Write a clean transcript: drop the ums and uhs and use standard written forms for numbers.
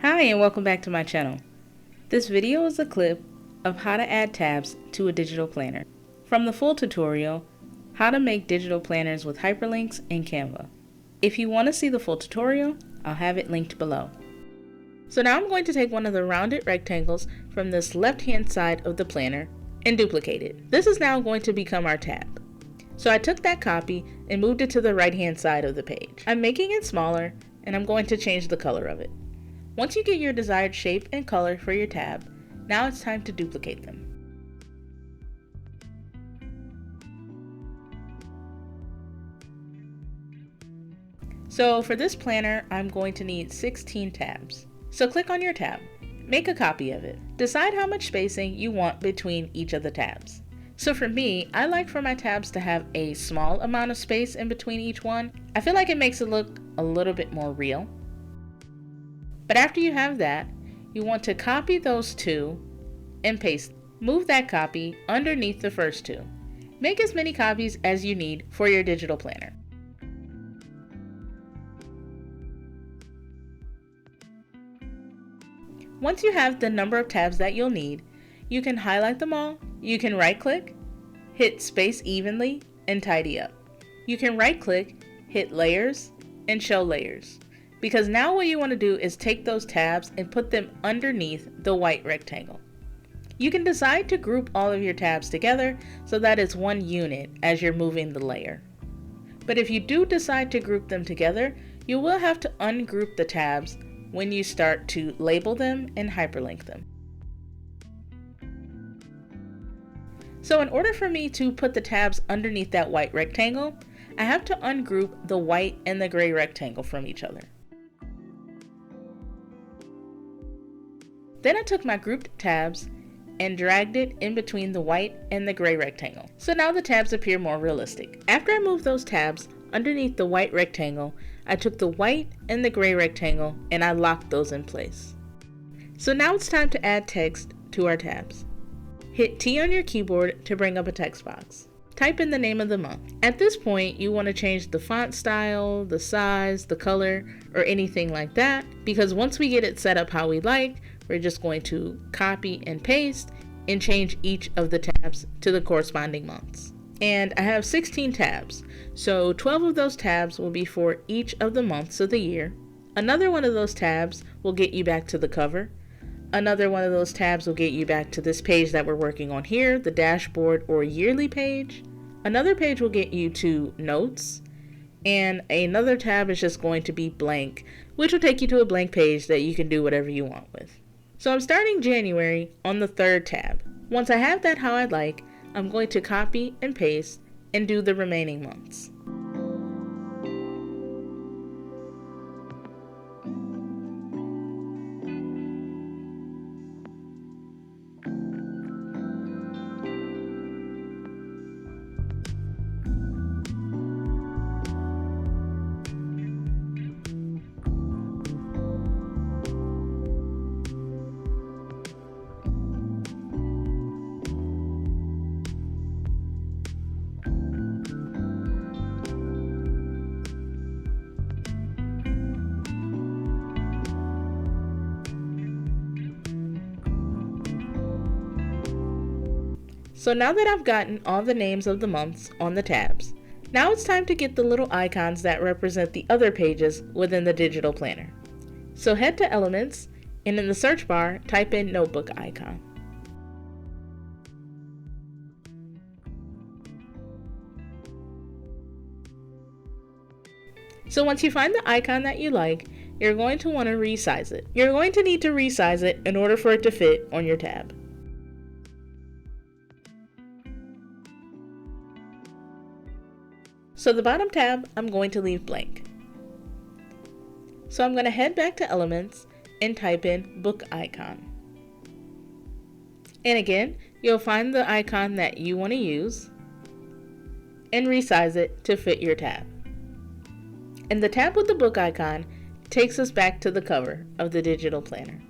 Hi and welcome back to my channel. This video is a clip of how to add tabs to a digital planner from the full tutorial, How to Make Digital Planners with Hyperlinks in Canva. If you want to see the full tutorial, I'll have it linked below. So now I'm going to take one of the rounded rectangles from this left-hand side of the planner and duplicate it. This is now going to become our tab. So I took that copy and moved it to the right-hand side of the page. I'm making it smaller and I'm going to change the color of it. Once you get your desired shape and color for your tab, now it's time to duplicate them. So for this planner, I'm going to need 16 tabs. So click on your tab, make a copy of it. Decide how much spacing you want between each of the tabs. So for me, I like for my tabs to have a small amount of space in between each one. I feel like it makes it look a little bit more real. But after you have that, you want to copy those two and paste. Move that copy underneath the first two. Make as many copies as you need for your digital planner. Once you have the number of tabs that you'll need, you can highlight them all, you can right-click, hit space evenly, and tidy up. You can right-click, hit layers, and show layers. Because now what you want to do is take those tabs and put them underneath the white rectangle. You can decide to group all of your tabs together so that it's one unit as you're moving the layer. But if you do decide to group them together, you will have to ungroup the tabs when you start to label them and hyperlink them. So in order for me to put the tabs underneath that white rectangle, I have to ungroup the white and the gray rectangle from each other. Then I took my grouped tabs and dragged it in between the white and the gray rectangle. So now the tabs appear more realistic. After I moved those tabs underneath the white rectangle, I took the white and the gray rectangle and I locked those in place. So now it's time to add text to our tabs. Hit T on your keyboard to bring up a text box. Type in the name of the month. At this point, you want to change the font style, the size, the color, or anything like that, because once we get it set up how we like, we're just going to copy and paste and change each of the tabs to the corresponding months. And I have 16 tabs, so 12 of those tabs will be for each of the months of the year. Another one of those tabs will get you back to the cover. Another one of those tabs will get you back to this page that we're working on here, the dashboard or yearly page. Another page will get you to notes, and another tab is just going to be blank, which will take you to a blank page that you can do whatever you want with. So I'm starting January on the third tab. Once I have that how I'd like, I'm going to copy and paste and do the remaining months. So now that I've gotten all the names of the months on the tabs, now it's time to get the little icons that represent the other pages within the digital planner. So head to Elements, and in the search bar, type in Notebook icon. So once you find the icon that you like, you're going to want to resize it. You're going to need to resize it in order for it to fit on your tab. So the bottom tab, I'm going to leave blank. So I'm going to head back to Elements and type in Book Icon. And again, you'll find the icon that you want to use and resize it to fit your tab. And the tab with the book icon takes us back to the cover of the digital planner.